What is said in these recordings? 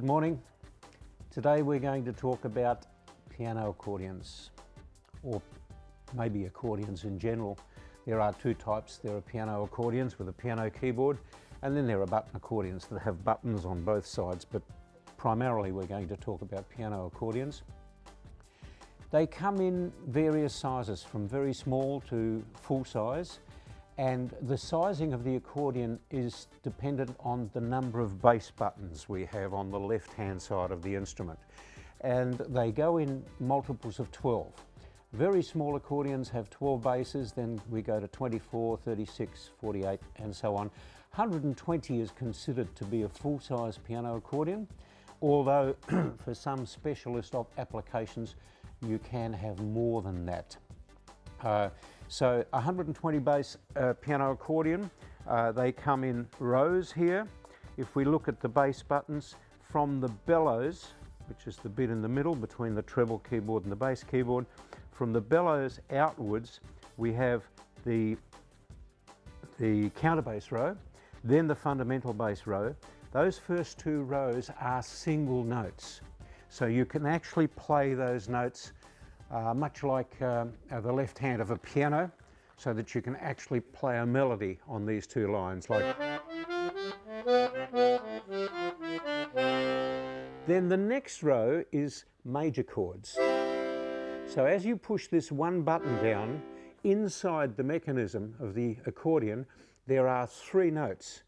Good morning. Today we're going to talk about piano accordions, or maybe accordions in general. There are two types. There are piano accordions with a piano keyboard, and then there are button accordions that have buttons on both sides, but primarily we're going to talk about piano accordions. They come in various sizes, from very small to full size, and the sizing of the accordion is dependent on the number of bass buttons we have on the left-hand side of the instrument. And they go in multiples of 12. Very small accordions have 12 basses, then we go to 24, 36, 48, and so on. 120 is considered to be a full-size piano accordion, although for some specialist applications you can have more than that. So 120 bass piano accordion, they come in rows here. If we look at the bass buttons from the bellows, which is the bit in the middle between the treble keyboard and the bass keyboard, from the bellows outwards we have the counterbass row, then the fundamental bass row. Those first two rows are single notes, so you can actually play those notes much like the left hand of a piano, so that you can actually play a melody on these two lines. Then the next row is major chords. So as you push this one button down, inside the mechanism of the accordion there are three notes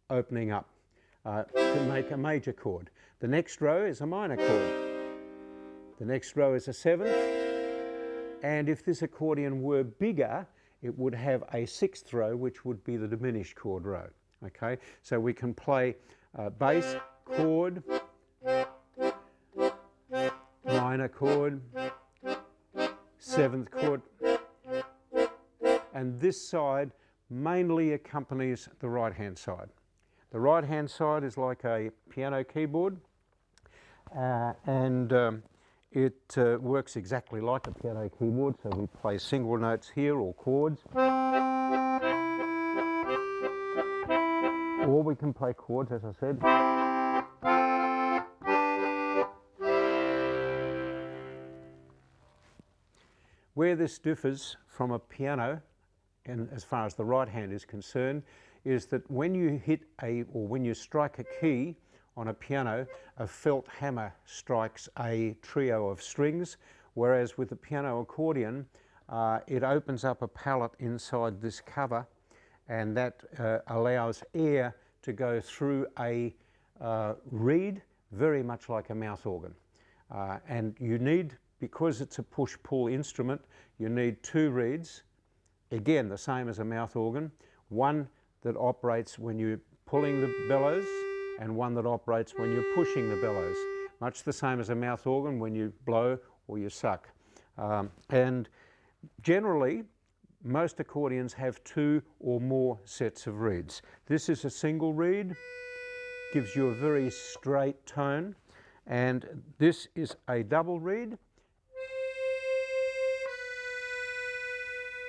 opening up to make a major chord. The next row is a minor chord. The next row is a seventh, and if this accordion were bigger, it would have a sixth row, which would be the diminished chord row. Okay, so we can play bass chord, minor chord, seventh chord, and this side mainly accompanies the right hand side. The right hand side is like a piano keyboard, it works exactly like a piano keyboard, so we play single notes here or chords. Or we can play chords, as I said. Where this differs from a piano, and as far as the right hand is concerned, is that when you when you strike a key on a piano, a felt hammer strikes a trio of strings, whereas with the piano accordion, it opens up a palette inside this cover, and that allows air to go through a reed, very much like a mouth organ. And you need, because it's a push-pull instrument, you need two reeds, again the same as a mouth organ, one that operates when you're pulling the bellows, and one that operates when you're pushing the bellows, much the same as a mouth organ when you blow or you suck. And generally, most accordions have two or more sets of reeds. This is a single reed, gives you a very straight tone, and this is a double reed.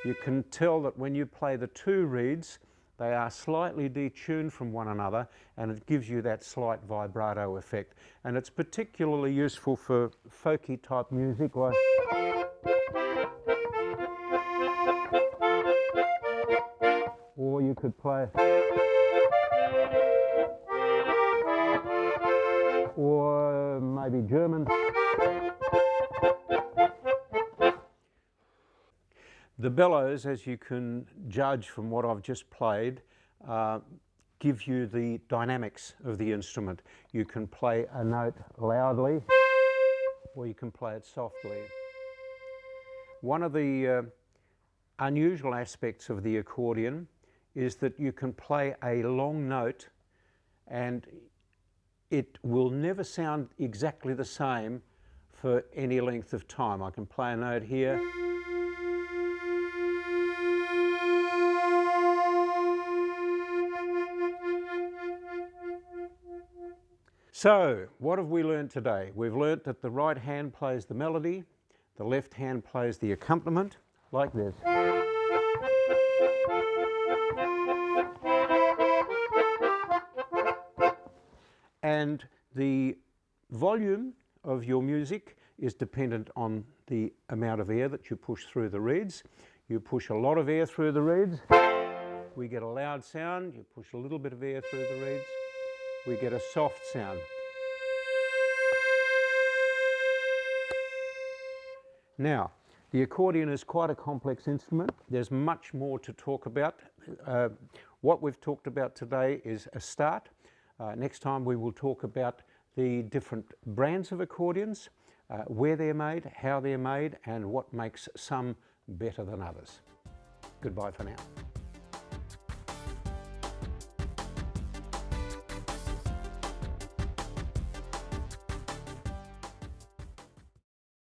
You can tell that when you play the two reeds, they are slightly detuned from one another, and it gives you that slight vibrato effect. And it's particularly useful for folky type music, like or you could play, or maybe German. The bellows, as you can judge from what I've just played, give you the dynamics of the instrument. You can play a note loudly, or you can play it softly. One of the unusual aspects of the accordion is that you can play a long note and it will never sound exactly the same for any length of time. I can play a note here, so what have we learned today? We've learnt that the right hand plays the melody, the left hand plays the accompaniment, like this. And The volume of your music is dependent on the amount of air that you push through the reeds. You push a lot of air through the reeds, we get a loud sound. You push a little bit of air through the reeds, we get a soft sound. Now, the accordion is quite a complex instrument. There's much more to talk about. What we've talked about today is a start. Next time we will talk about the different brands of accordions, where they're made, how they're made, and what makes some better than others. Goodbye for now.